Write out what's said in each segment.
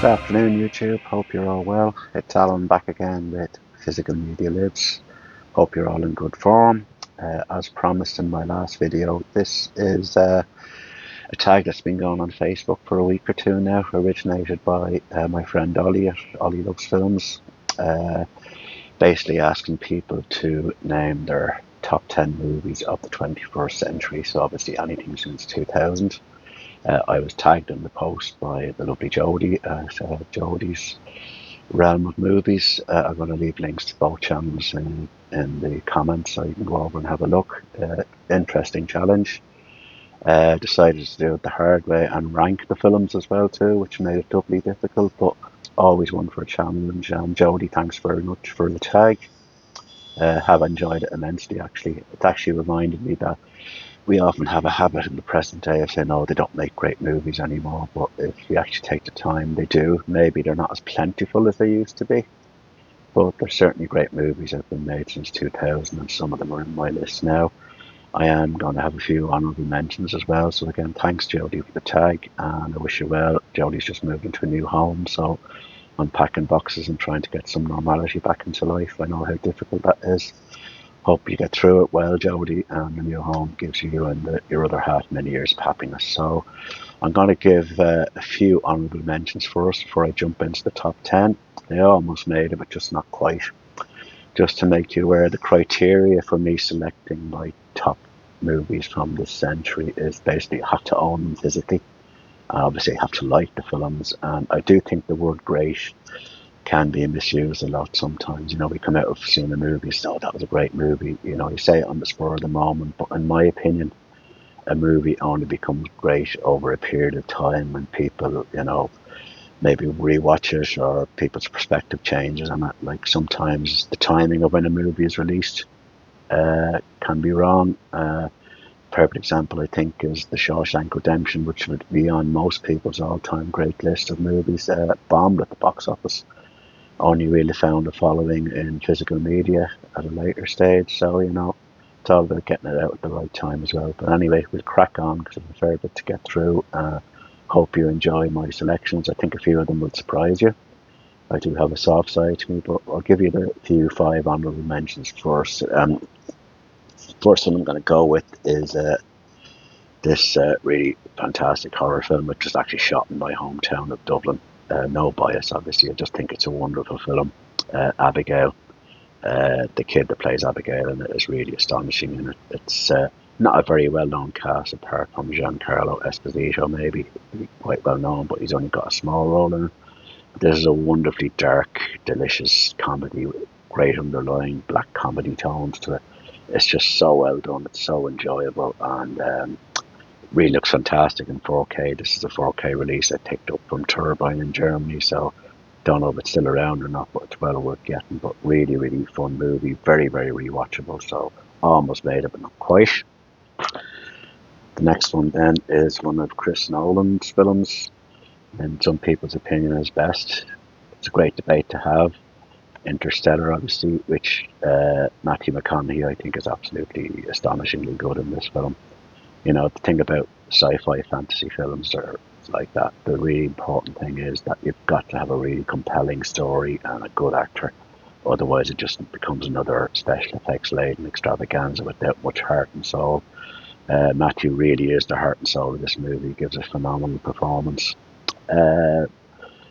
Good afternoon, YouTube. Hope you're all well. It's Alan back again with Physical Media Lives. Hope you're all in good form. As promised in my last video, this is a tag that's been going on Facebook for a week or two now, originated by my friend Ollie at Ollie Loves Films. Uh, Basically asking people to name their top 10 movies of the 21st century, so obviously anything since 2000. I was tagged in the post by the lovely Jodie at Jodie's Realm of Movies. I'm going to leave links to both channels in the comments so you can go over and have a look. Interesting challenge. Decided to do it the hard way and rank the films as well too, which made it doubly difficult, but always one for a challenge. Jodie, thanks very much for the tag. Have enjoyed it immensely actually. It actually reminded me that we often have a habit in the present day of saying, oh, they don't make great movies anymore, but if you actually take the time, they do. Maybe they're not as plentiful as they used to be, but there's certainly great movies that have been made since 2000, and some of them are in my list now. I am going to have a few honourable mentions as well, so again, thanks Jodie for the tag, and I wish you well. Jodie's just moved into a new home, so unpacking boxes and trying to get some normality back into life. I know how difficult that is. Hope you get through it well, Jodie, and the new home gives you and your other half many years of happiness. So I'm going to give a few honourable mentions first before I jump into the top 10. I almost made it, but just not quite. Just to make you aware, the criteria for me selecting my top movies from this century is basically I have to own them physically. Obviously, I have to like the films, and I do think the word great can be misused a lot sometimes. You know, we come out of seeing a movie, so that was a great movie. You know, you say it on the spur of the moment, but in my opinion, a movie only becomes great over a period of time when people, you know, maybe rewatch it or people's perspective changes on it. Like sometimes the timing of when a movie is released can be wrong. Perfect example, I think, is The Shawshank Redemption, which would be on most people's all-time great list of movies. Bombed at the box office, only really found a following in physical media at a later stage. So, you know, it's all about getting it out at the right time as well. But anyway, we'll crack on because there's a fair bit to get through. Hope you enjoy my selections. I think a few of them will surprise you. I do have a soft side to me, but I'll give you the few five honourable mentions first. First one I'm going to go with is this really fantastic horror film, which is actually shot in my hometown of Dublin. No bias, obviously. I just think it's a wonderful film. Abigail, the kid that plays Abigail in it is really astonishing in it. It's not a very well-known cast apart from Giancarlo Esposito, maybe quite well known, but he's only got a small role in it. This is a wonderfully dark, delicious comedy with great underlying black comedy tones to it. It's just so well done. It's so enjoyable, and really looks fantastic in 4K. This is a 4K release I picked up from Turbine in Germany, so don't know if it's still around or not, but it's well worth getting. But really, really fun movie, very, very rewatchable. So almost made it, but not quite. The next one then is one of Chris Nolan's films, in some people's opinion is best. It's a great debate to have. Interstellar, obviously, which Matthew McConaughey I think is absolutely astonishingly good in this film. You know, the thing about sci-fi fantasy films are like that. The really important thing is that you've got to have a really compelling story and a good actor. Otherwise, it just becomes another special effects laden extravaganza without much heart and soul. Matthew really is the heart and soul of this movie. He gives a phenomenal performance. Uh,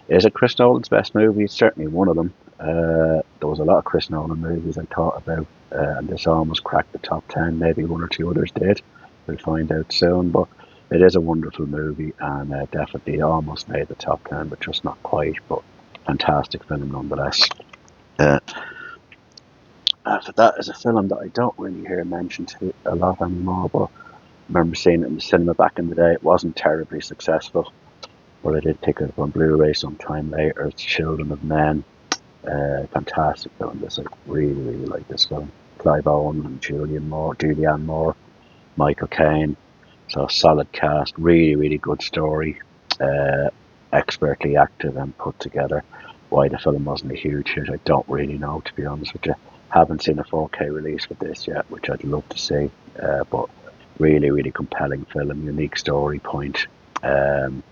is it Chris Nolan's best movie? It's certainly one of them. There was a lot of Chris Nolan movies I thought about, and this almost cracked the top 10. Maybe one or two others did. We'll find out soon, but it is a wonderful movie and definitely almost made the top 10, but just not quite. But fantastic film nonetheless. Uh, After that is a film that I don't really hear mentioned a lot anymore, but I remember seeing it in the cinema back in the day. It wasn't terribly successful, but I did pick it up on Blu-ray sometime later. It's Children of Men. Fantastic film. This I really, really like this film. Clive Owen and Julianne Moore, Michael Caine. So solid cast, really, really good story. Uh, Expertly acted and put together. Why the film wasn't a huge hit, I don't really know, to be honest with you. Haven't seen a 4K release for this yet, which I'd love to see. But really, really compelling film, unique story point. Um,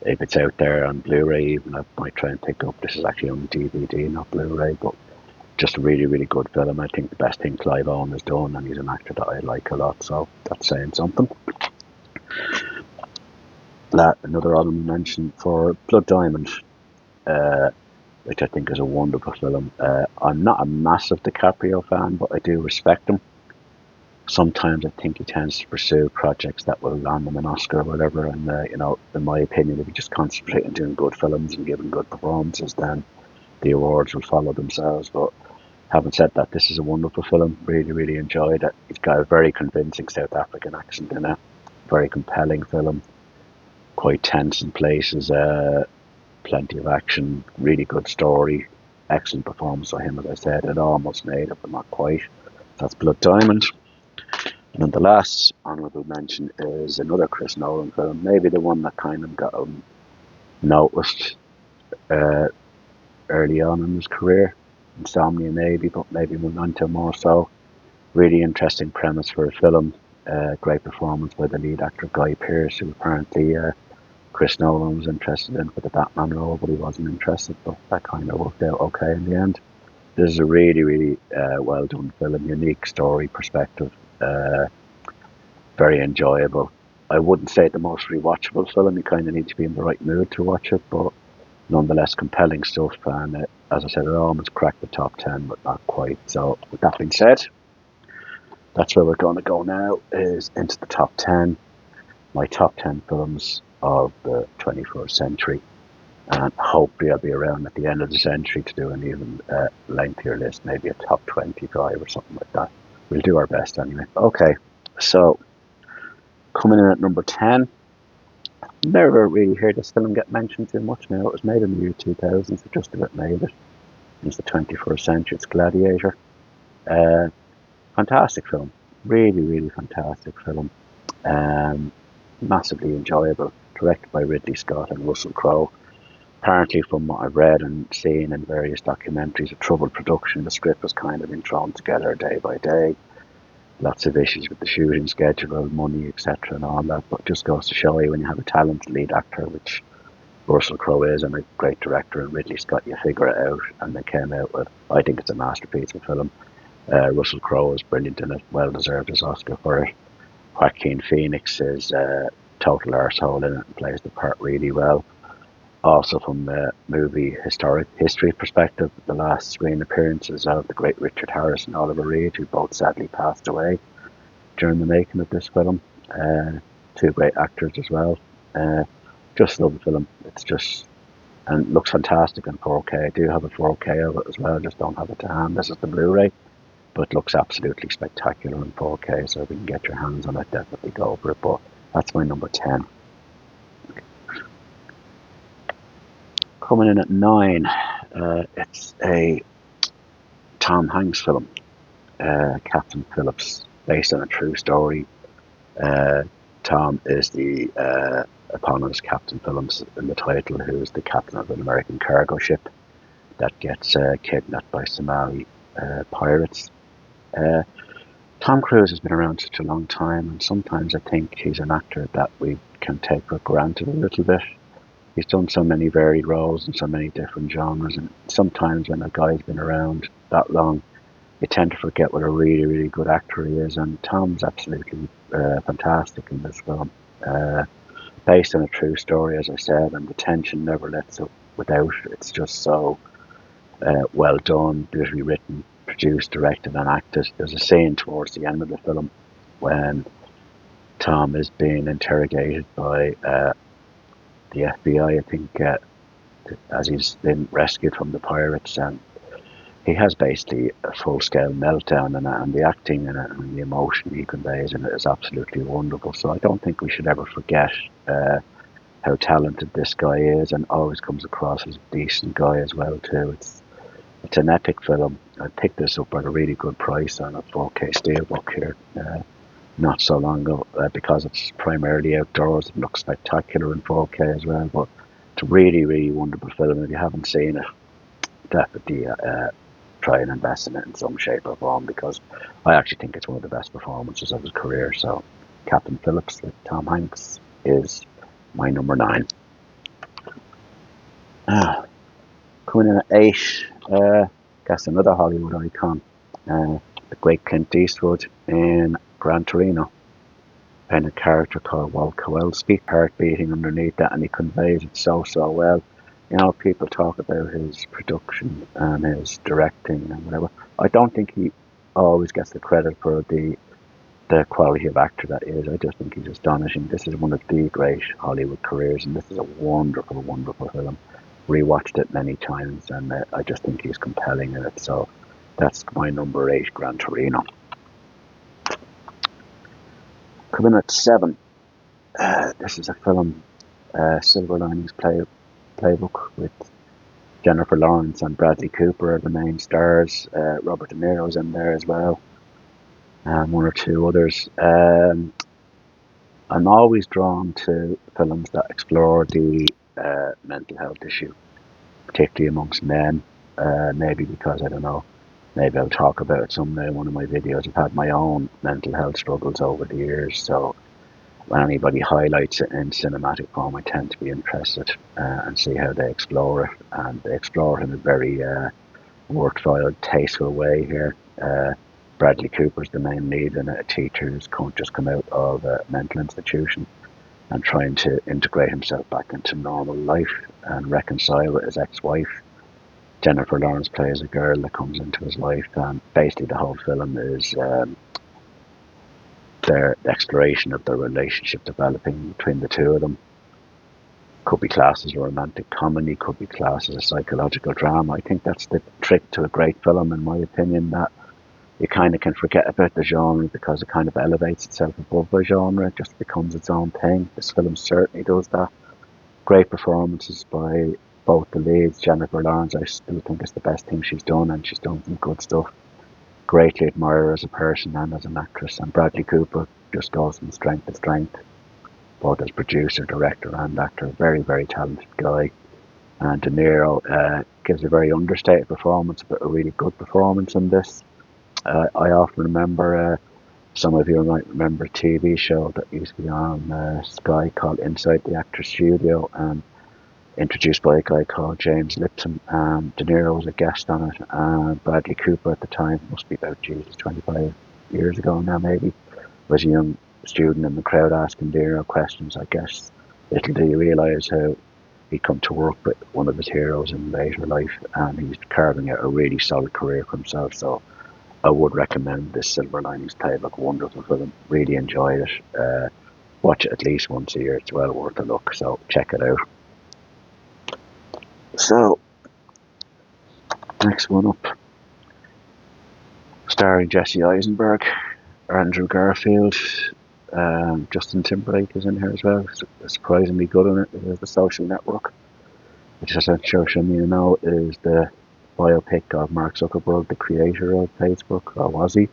If it's out there on Blu-ray, even I might try and pick up. This is actually on DVD, not Blu-ray, but just a really, really good film. I think the best thing Clive Owen has done, and he's an actor that I like a lot, so that's saying something. Another honourable mention for Blood Diamond, which I think is a wonderful film. I'm not a massive DiCaprio fan, but I do respect him. Sometimes I think he tends to pursue projects that will land him an Oscar or whatever, and in my opinion, if you just concentrate on doing good films and giving good performances, then the awards will follow themselves. But having said that, this is a wonderful film. Really, really enjoyed it. It's got a very convincing South African accent in it. Very compelling film. Quite tense in places. Plenty of action. Really good story. Excellent performance by him, as I said. It almost made it, but not quite. That's Blood Diamond. And then the last honourable mention is another Chris Nolan film. Maybe the one that kind of got him noticed uh, early on in his career. Insomnia maybe, but maybe Memento more so. Really interesting premise for a film. Great performance by the lead actor Guy Pearce, who apparently Chris Nolan was interested in for the Batman role, but he wasn't interested. But that kind of worked out okay in the end. This is a really, really well done film. Unique story, perspective. Very enjoyable. I wouldn't say the most rewatchable film. You kind of need to be in the right mood to watch it, but nonetheless compelling stuff. And as I said, it almost cracked the top 10, but not quite. So with that being said, that's where we're going to go now, is into the top 10. My top 10 films of the 21st century. And hopefully I'll be around at the end of the century to do an even lengthier list, maybe a top 25 or something like that. We'll do our best anyway. Okay, so coming in at number 10. Never really heard this film get mentioned too much now. It was made in the year 2000, so just about made it. It's the 21st century. It's Gladiator. Uh, Fantastic film. Really, really fantastic film. Massively enjoyable. Directed by Ridley Scott and Russell Crowe. Apparently, from what I've read and seen in various documentaries, a troubled production. The script was kind of been thrown together day by day. Lots of issues with the shooting schedule, money, etc., and all that. But it just goes to show you when you have a talented lead actor, which Russell Crowe is, and a great director, and Ridley Scott, you figure it out. And they came out with, I think it's a masterpiece of film. Russell Crowe is brilliant in it, well deserved his Oscar for it. Joaquin Phoenix is total arsehole in it and plays the part really well. Also, from a movie history perspective, the last screen appearances of the great Richard Harris and Oliver Reed, who both sadly passed away during the making of this film. Two great actors as well. Just love the film. It's just, and looks fantastic in 4K. I do have a 4K of it as well, just don't have it to hand. This is the Blu-ray, but looks absolutely spectacular in 4K, so if you can get your hands on it, definitely go for it. But that's my number 10. Coming in at 9, it's a Tom Hanks film, Captain Phillips, based on a true story. Tom is the eponymous Captain Phillips in the title, who is the captain of an American cargo ship that gets kidnapped by Somali pirates. Tom Cruise has been around such a long time, and sometimes I think he's an actor that we can take for granted a little bit. He's done so many varied roles in so many different genres, and sometimes when a guy's been around that long, you tend to forget what a really, really good actor he is, and Tom's absolutely fantastic in this film. Based on a true story, as I said, and the tension never lets it without. It's just so well done, beautifully written, produced, directed, and acted. There's a scene towards the end of the film when Tom is being interrogated by the FBI, I think, as he's been rescued from the pirates, and he has basically a full-scale meltdown, and the acting in it and the emotion he conveys in it is absolutely wonderful. So I don't think we should ever forget how talented this guy is, and always comes across as a decent guy as well too. It's an epic film. I picked this up at a really good price on a 4K steelbook here not so long ago, because it's primarily outdoors. It looks spectacular in 4K as well, but it's a really, really wonderful film. If you haven't seen it, definitely try and invest in it in some shape or form, because I actually think it's one of the best performances of his career. So Captain Phillips with Tom Hanks is my number 9. Ah, coming in at 8, guess another Hollywood icon, the great Clint Eastwood in Gran Torino, playing a character called Walt Kowalski, heart beating underneath that, and he conveys it so well. You know, people talk about his production and his directing and whatever. I don't think he always gets the credit for the quality of actor that he is. I just think he's astonishing. This is one of the great Hollywood careers, and this is a wonderful, wonderful film. Rewatched it many times, and I just think he's compelling in it. So that's my number 8, Gran Torino. Coming at 7, this is a film, Silver Linings Playbook, with Jennifer Lawrence and Bradley Cooper are the main stars. Robert De Niro's in there as well, and one or two others. I'm always drawn to films that explore the mental health issue, particularly amongst men. Maybe because, I don't know, maybe I'll talk about it someday in one of my videos. I've had my own mental health struggles over the years, so when anybody highlights it in cinematic form, I tend to be interested and see how they explore it. And they explore it in a very worthwhile, tasteful way here. Bradley Cooper's the main lead in it, a teacher who's just come out of a mental institution and trying to integrate himself back into normal life and reconcile with his ex-wife. Jennifer Lawrence plays a girl that comes into his life, and basically the whole film is their exploration of the relationship developing between the two of them. Could be classed as a romantic comedy, could be classed as a psychological drama. I think that's the trick to a great film, in my opinion, that you kind of can forget about the genre because it kind of elevates itself above the genre. It just becomes its own thing. This film certainly does that. Great performances by both the leads. Jennifer Lawrence, I still think it's the best thing she's done, and she's done some good stuff. Greatly admire her as a person and as an actress. And Bradley Cooper just goes from strength to strength, both as producer, director, and actor. Very, very talented guy. And De Niro gives a very understated performance, but a really good performance in this. I often remember, some of you might remember a TV show that used to be on Sky called Inside the Actors Studio, and introduced by a guy called James Lipton. De Niro was a guest on it, and Bradley Cooper at the time, must be about 25 years ago now maybe, was a young student in the crowd asking De Niro questions. I guess little do you realise how he'd come to work with one of his heroes in later life, and he's carving out a really solid career for himself. So I would recommend this Silver Linings Playbook. Wonderful film. Really enjoyed it. Watch it at least once a year. It's well worth a look. So check it out. So next one up, starring Jesse Eisenberg, Andrew Garfield, Justin Timberlake is in here as well. Surprisingly good in it. It is The Social Network, which, as I'm sure some of you know, is the biopic of Mark Zuckerberg, the creator of Facebook, or was he?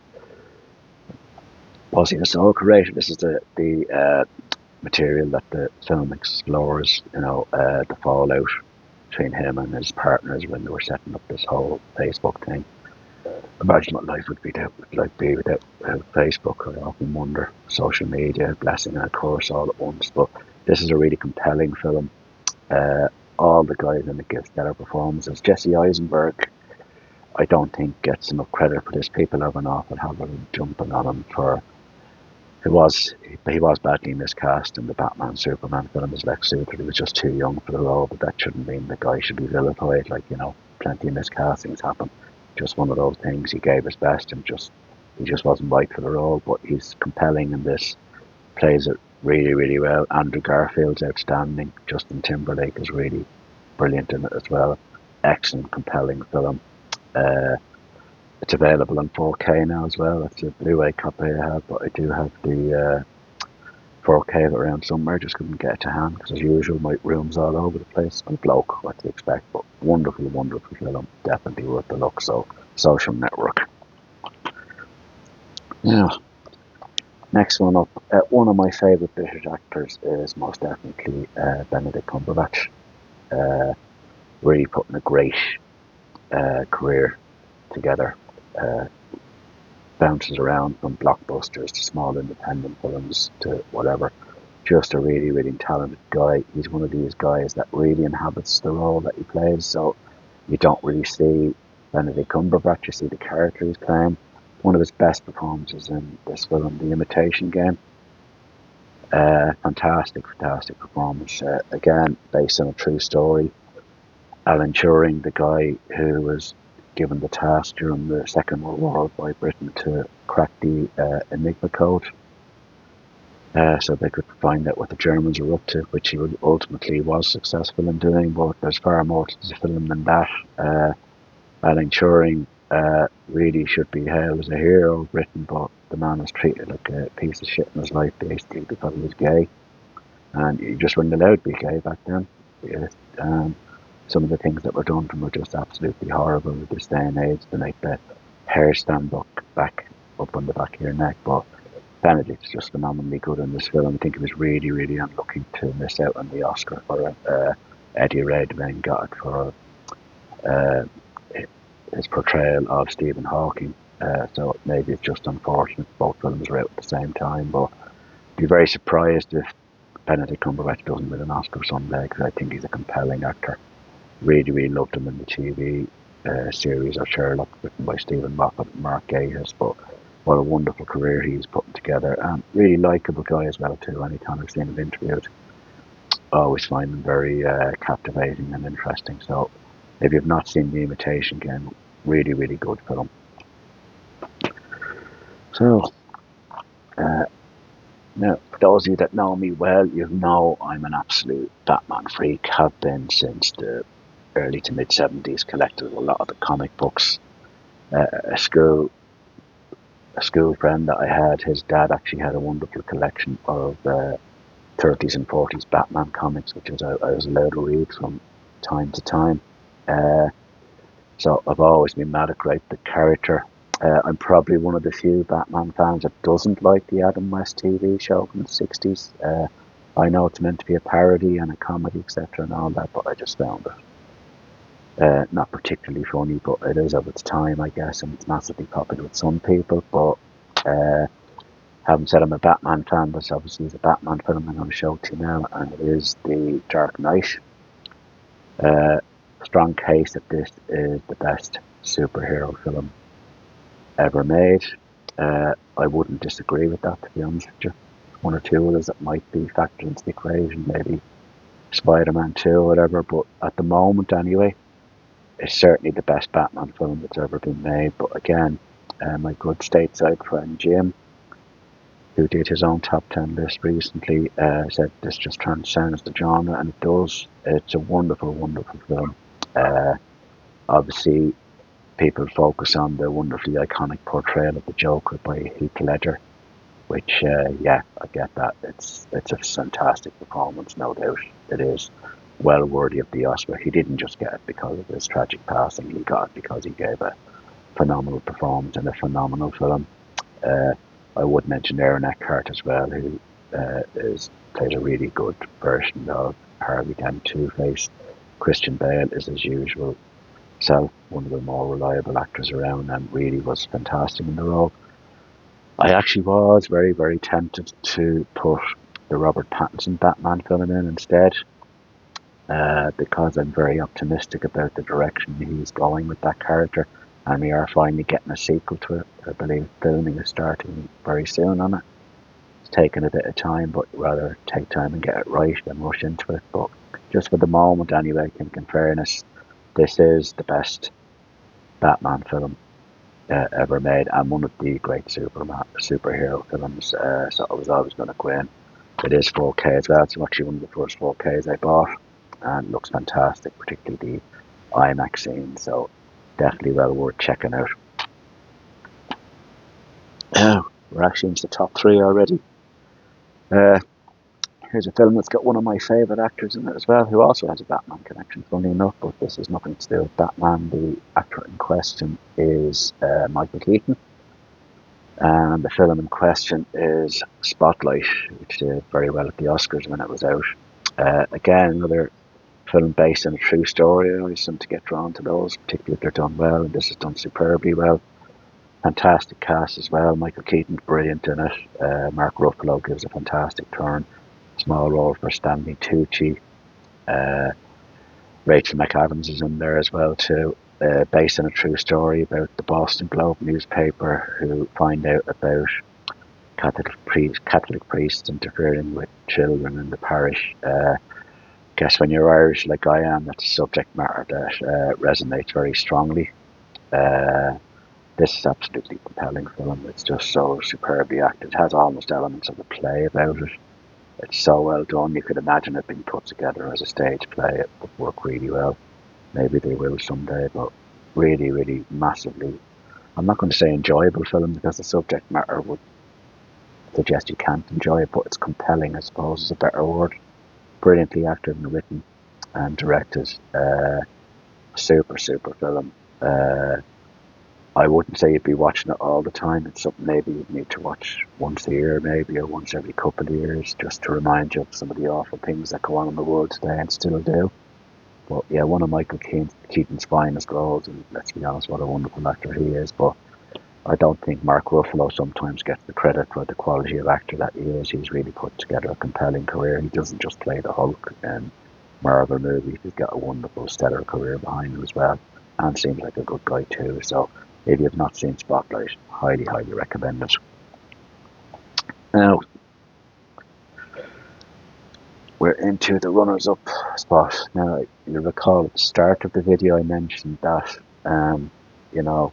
Was he the sole creator? This is the material that the film explores, the fallout between him and his partners when they were setting up this whole Facebook thing. Imagine what life would be without Facebook. I often wonder. Social media, blessing and a curse all at once. But this is a really compelling film. All the guys in it give stellar performances. Jesse Eisenberg, I don't think gets enough credit for this. People have an awful habit of jumping on him for. He was badly miscast in the Batman Superman film as Lex Luthor. He was just too young for the role, but that shouldn't mean the guy should be vilified. Plenty of miscastings happen. Just one of those things. He gave his best and he just wasn't right for the role. But he's compelling in this. Plays it really, really well. Andrew Garfield's outstanding. Justin Timberlake is really brilliant in it as well. Excellent, compelling film. It's available on 4K now as well. That's a Blu-ray copy I have, but I do have the 4K of it around somewhere. Just couldn't get it to hand because, as usual, my room's all over the place. I'm bloke, what to expect, but wonderful, wonderful film. Definitely worth the look. So, Social Network. Yeah. Next one up. One of my favourite British actors is most definitely Benedict Cumberbatch. Really putting a great career together. Bounces around from blockbusters to small independent films to whatever. just a really, really talented guy. He's one of these guys that really inhabits the role that he plays. So you don't really see Benedict Cumberbatch, you see the character he's playing. One of his best performances in this film, The Imitation Game. Fantastic, fantastic performance. Again, based on a true story. Alan Turing, the guy who was given the task during the Second World War by Britain to crack the Enigma code, so they could find out what the Germans were up to, which he ultimately was successful in doing. But there's far more to the film than that. Alan Turing really should be hailed as a hero of Britain, but the man was treated like a piece of shit in his life, basically, because he was gay. And you just weren't allowed to be gay back then. Some of the things that were done to him were just absolutely horrible at this day and age, to make the hair stand back up on the back of your neck. But Benedict's just phenomenally good in this film. I think he was really, really unlucky to miss out on the Oscar for it. Eddie Redmayne got it for his portrayal of Stephen Hawking. So maybe it's just unfortunate both films were out at the same time. But I'd be very surprised if Benedict Cumberbatch doesn't win an Oscar someday, because I think he's a compelling actor. Really, really loved him in the TV series of Sherlock, written by Stephen Moffat and Mark Gatiss. But what a wonderful career he's putting together, and really likeable guy as well too. Anytime I've seen him interviewed, I always find him very captivating and interesting. So if you've not seen The Imitation Game, really, really good film. So now, for those of you that know me well, you know I'm an absolute Batman freak, have been since the early to mid 70s, collected a lot of the comic books. A school friend that I had, his dad actually had a wonderful collection of 30s and 40s Batman comics, which I was allowed to read from time to time. So I've always been mad at the character. I'm probably one of the few Batman fans that doesn't like the Adam West TV show from the 60s. I know it's meant to be a parody and a comedy, etc., and all that, but I just found it not particularly funny. But it is of its time, I guess, and it's massively popular with some people. But having said I'm a Batman fan, this obviously is a Batman film I'm going to show to you now, and it is The Dark Knight. Strong case that this is the best superhero film ever made. I wouldn't disagree with that, to be honest with you. One or two others that might be factored into the equation, maybe Spider-Man 2 or whatever, but at the moment anyway, it's certainly the best Batman film that's ever been made. But again, my good stateside friend Jim, who did his own top 10 list recently, said this just transcends the genre, and it does. It's a wonderful, wonderful film. Obviously, people focus on the wonderfully iconic portrayal of the Joker by Heath Ledger, which, yeah, I get that. It's a fantastic performance, no doubt. It is well worthy of the Oscar. He didn't just get it because of his tragic passing. He got it because he gave a phenomenal performance in a phenomenal film. I would mention Aaron Eckhart as well, who plays a really good version of Harvey Dent Two-Face. Christian Bale is, as usual, one of the more reliable actors around, and really was fantastic in the role. I actually was very, very tempted to put the Robert Pattinson Batman film in instead, because I'm very optimistic about the direction he's going with that character, and we are finally getting a sequel to it. I believe filming is starting very soon on it. It's taken a bit of time, but rather take time and get it right than rush into it. But just for the moment anyway, I think in fairness, this is the best Batman film ever made, and one of the great superhero films. So I was always going to go in. It is 4K as well. It's actually one of the first 4Ks I bought, and looks fantastic, particularly the IMAX scene. So definitely well worth checking out. We're actually into the top 3 already. Here's a film that's got one of my favourite actors in it as well, who also has a Batman connection, funny enough, but this has nothing to do with Batman. The actor in question is Michael Keaton, and the film in question is Spotlight, which did very well at the Oscars when it was out. Again, another film based on a true story. I always seem to get drawn to those, particularly if they're done well, and this is done superbly well. Fantastic cast as well. Michael Keaton's brilliant in it. Mark Ruffalo gives a fantastic turn. small role for Stanley Tucci. Rachel McAdams is in there as well too. Based on a true story about the Boston Globe newspaper who find out about Catholic priests interfering with children in the parish. Guess when you're Irish, like I am, that's a subject matter that resonates very strongly. Uh, this is absolutely compelling film. It's just so superbly acted. It has almost elements of a play about it. It's so well done. You could imagine it being put together as a stage play. It would work really well. Maybe they will someday, but really, really massively. I'm not going to say enjoyable film because the subject matter would suggest you can't enjoy it, but it's compelling, I suppose, is a better word. Brilliantly acted and written and directed. Super, super film. I wouldn't say you'd be watching it all the time. It's something maybe you'd need to watch once a year, maybe, or once every couple of years, just to remind you of some of the awful things that go on in the world today and still do. But yeah, one of Michael Keaton's finest roles, and let's be honest, what a wonderful actor he is. But I don't think Mark Ruffalo sometimes gets the credit for the quality of actor that he is. He's really put together a compelling career. He doesn't just play the Hulk in Marvel movies. He's got a wonderful, stellar career behind him as well, and seems like a good guy too. So if you've not seen Spotlight, highly, highly recommend it. Now, we're into the runners-up spot. Now, you'll recall at the start of the video I mentioned that, you know,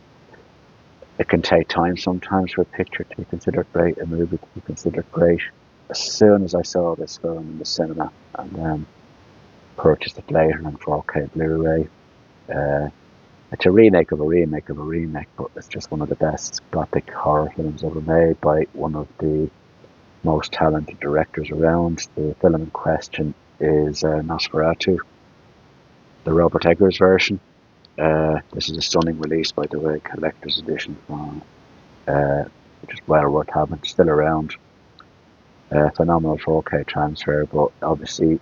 it can take time sometimes for a picture to be considered great, a movie to be considered great. As soon as I saw this film in the cinema and purchased it later on 4K Blu-ray, it's a remake of a remake of a remake, but it's just one of the best gothic horror films ever made by one of the most talented directors around. The film in question is Nosferatu, the Robert Eggers version. This is a stunning release, by the way, collector's edition from which is well worth having. It's still around. Phenomenal 4K transfer, but obviously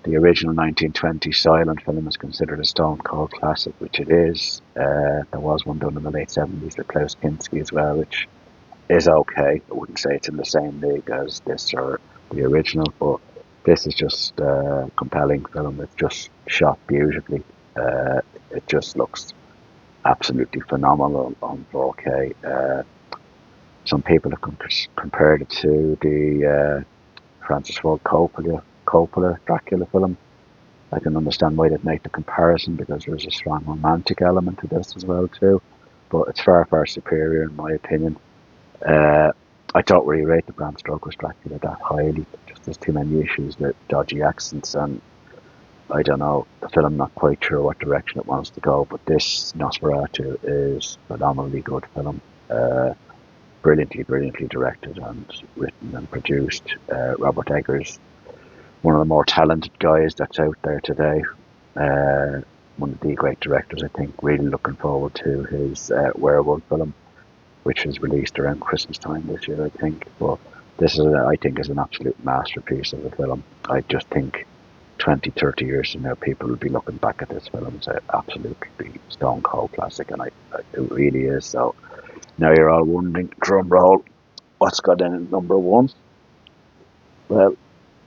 the original 1920 silent film is considered a stone cold classic, which it is. There was one done in the late 70s with Klaus Kinski as well, which is okay. I wouldn't say it's in the same league as this or the original, but this is just a compelling film. It's just shot beautifully. It just looks absolutely phenomenal on 4K. Some people have compared it to the Francis Ford Coppola Dracula film. I can understand why they'd make the comparison because there's a strong romantic element to this as well too. But it's far, far superior in my opinion. I don't really rate the Bram Stoker's Dracula that highly. Just there's too many issues with dodgy accents and I don't know, the film not quite sure what direction it wants to go, but this Nosferatu is a phenomenally good film. Brilliantly, brilliantly directed and written and produced. Robert Eggers, one of the more talented guys that's out there today. One of the great directors, I think. Really looking forward to his werewolf film, which was released around Christmas time this year, I think. But this is, I think, is an absolute masterpiece of a film. I just think 20, 30 years from now, people will be looking back at this film and say, absolutely stone cold classic, and it really is. So now you're all wondering, drum roll, what's got in at number one? Well,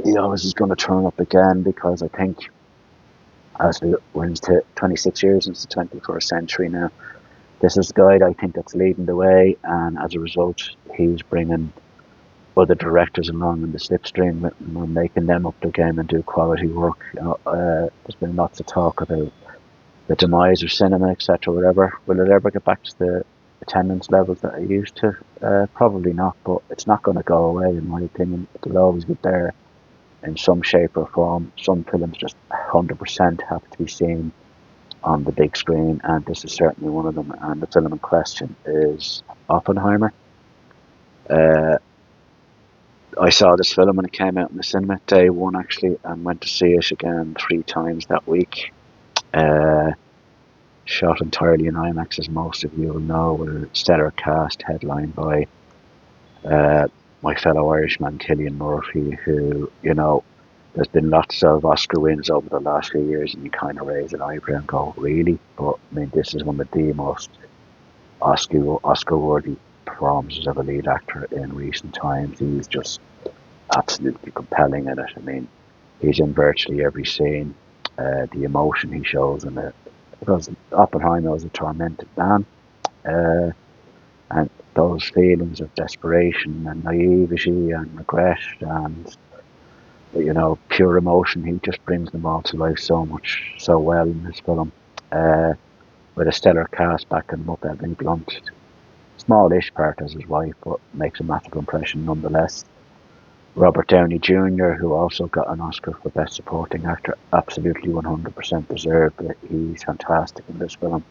he always is going to turn up again because I think as we're into 26 years into the 21st century now, this is the guy I think that's leading the way, and as a result, he's bringing other directors along in the slipstream with him and making them up their game and do quality work. There's been lots of talk about the demise of cinema, etc., whatever. Will it ever get back to the attendance levels that it used to? Probably not, but it's not going to go away, in my opinion. It'll always be there in some shape or form. Some films just 100% have to be seen on the big screen, and this is certainly one of them. And the film in question is Oppenheimer. I saw this film when it came out in the cinema, day one actually, and went to see it again 3 times that week. Shot entirely in IMAX, as most of you will know, with a stellar cast headlined by my fellow Irishman, Cillian Murphy, who, you know, there's been lots of Oscar wins over the last few years, and you kind of raise an eyebrow and go, really? But, I mean, this is one of the most Oscar-worthy performances of a lead actor in recent times. He's just absolutely compelling in it. I mean, he's in virtually every scene. The emotion he shows in it, because Oppenheimer was a tormented man, uh, and those feelings of desperation and naivety and regret and pure emotion, he just brings them all to life so much, so well in this film. Uh, with a stellar cast backing him up, Emily Blunt, smallish part as his wife, but makes a massive impression nonetheless. Robert Downey Jr., who also got an Oscar for Best Supporting Actor, absolutely 100% deserved it. He's fantastic in this film.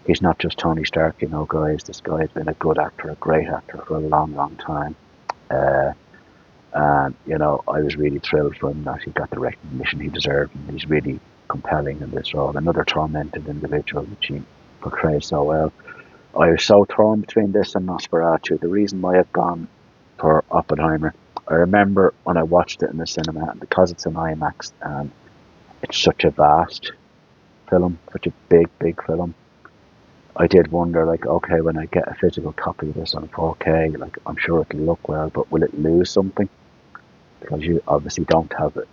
He's not just Tony Stark, guys. This guy has been a good actor, a great actor for a long, long time. Uh, and I was really thrilled for him that he got the recognition he deserved, and he's really compelling in this role. Another tormented individual, which he portrays so well. I was so torn between this and Nosferatu. The reason why I've gone for Oppenheimer, I remember when I watched it in the cinema, and because it's an IMAX and it's such a vast film, such a big, big film, I did wonder, like, okay, when I get a physical copy of this on 4K, like, I'm sure it'll look well, but will it lose something? Because you obviously don't have a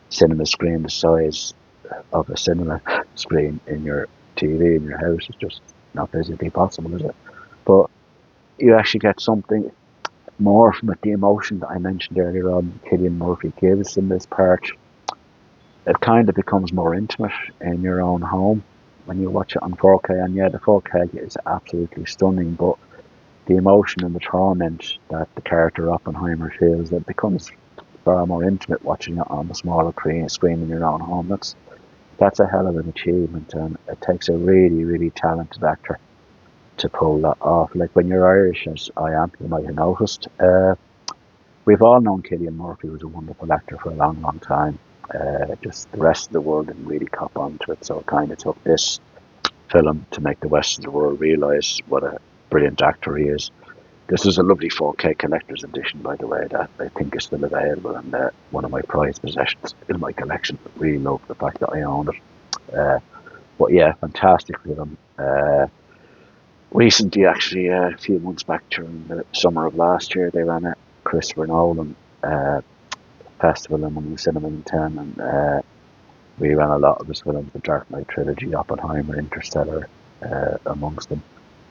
cinema screen the size of a cinema screen in your TV in your house. It's just not physically possible, is it? But you actually get something more from it. The emotion that I mentioned earlier on, Cillian Murphy gives in this part, it kind of becomes more intimate in your own home when you watch it on 4K. And yeah, the 4K is absolutely stunning, but the emotion and the torment that the character Oppenheimer feels, that becomes far more intimate watching it on the smaller screen in your own home. That's a hell of an achievement, and it takes a really, really talented actor to pull that off. Like, when you're Irish, as I am, you might have noticed, we've all known Cillian Murphy was a wonderful actor for a long, long time. Just the rest of the world didn't really cop onto it, so it kind of took this film to make the rest of the world realise what a brilliant actor he is. This is a lovely 4K collector's edition, by the way, that I think is still available, and one of my prized possessions in my collection. I really love the fact that I own it. But yeah, fantastic film. Recently, actually, a few months back during the summer of last year, they ran a Christopher Nolan festival in one of the cinemas in town, and we ran a lot of his films, the Dark Knight trilogy, Oppenheimer, Interstellar, amongst them,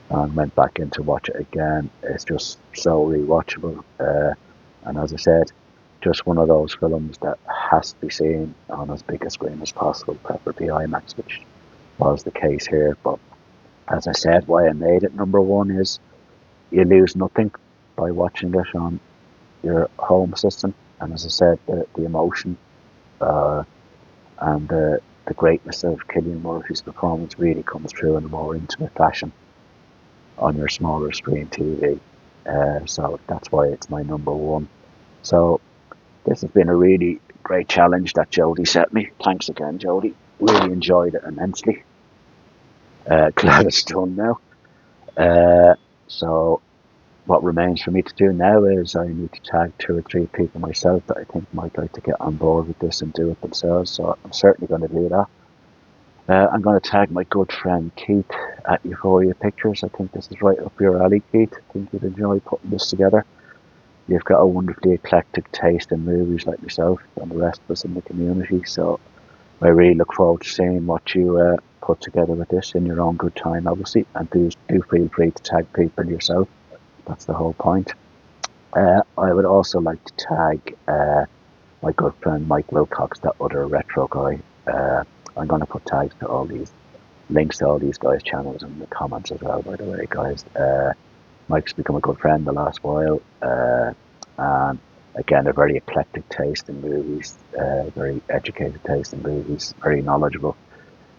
and went back in to watch it again. It's just so rewatchable, and as I said, just one of those films that has to be seen on as big a screen as possible, preferably IMAX, which was the case here. But as I said, why I made it number one is you lose nothing by watching it on your home system. And as I said, the emotion uh, and the greatness of Cillian Murphy's performance really comes through in a more intimate fashion on your smaller screen TV. So that's why it's my number one. So this has been a really great challenge that Jodie set me. Thanks again, Jodie. Really enjoyed it immensely. Glad it's done now. Uh, so what remains for me to do now is I need to tag 2 or 3 people myself that I think might like to get on board with this and do it themselves. So I'm certainly going to do that. I'm going to tag my good friend Keith at Euphoria Pictures. I think this is right up your alley, Keith. I think you'd enjoy putting this together. You've got a wonderfully eclectic taste in movies like myself and the rest of us in the community. So I really look forward to seeing what you put together with this in your own good time, obviously. And do feel free to tag people yourself. That's the whole point. I would also like to tag my good friend Mike Wilcox, that other retro guy. I'm going to put tags to all these links to all these guys' channels in the comments as well, by the way, guys. Mike's become a good friend the last while. And again, a very eclectic taste in movies, very educated taste in movies, very knowledgeable.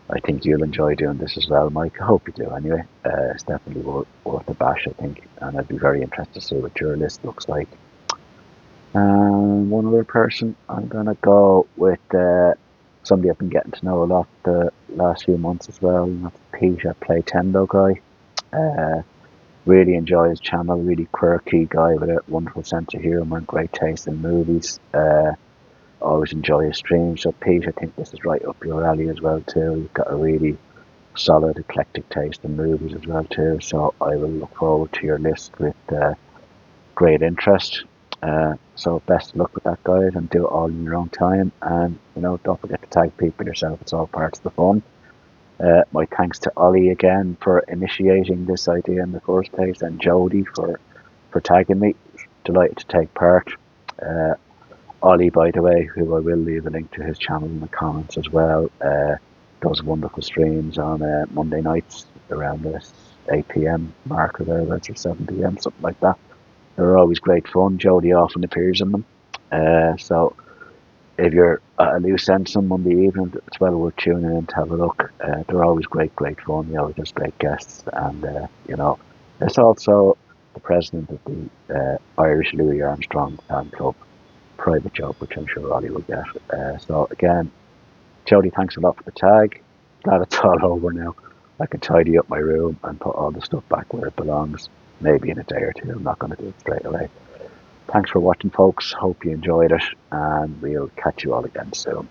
I think you'll enjoy doing this as well, Mike. I hope you do anyway. It's definitely worth a bash, I think. And I'd be very interested to see what your list looks like. And one other person, I'm going to go with somebody I've been getting to know a lot the last few months as well. And that's Peter PlaytendoGuy. Really enjoy his channel, really quirky guy with a wonderful sense of humour and great taste in movies. Always enjoy his streams. So Pete, I think this is right up your alley as well too. You've got a really solid eclectic taste in movies as well too. So I will look forward to your list with great interest. So best of luck with that, guys, and do it all in your own time. And don't forget to tag people yourself. It's all parts of the fun. My thanks to Ollie again for initiating this idea in the first place, and Jody for tagging me. Delighted to take part. Uh, Ollie, by the way, who I will leave a link to his channel in the comments as well, does wonderful streams on Monday nights around this 8 p.m. mark or thereabouts, or 7 p.m., something like that. They're always great fun. Jody often appears in them. So if you're at a loose end some Monday evening, it's well worth tuning in to have a look. They're always great fun. Just great guests, and there's also the president of the Irish Louis Armstrong fan club private job, which I'm sure Ollie will get. So again, Jody, thanks a lot for the tag. Glad it's all over now. I can tidy up my room and put all the stuff back where it belongs. Maybe in a day or two. I'm not going to do it straight away. Thanks for watching, folks. Hope you enjoyed it, and we'll catch you all again soon.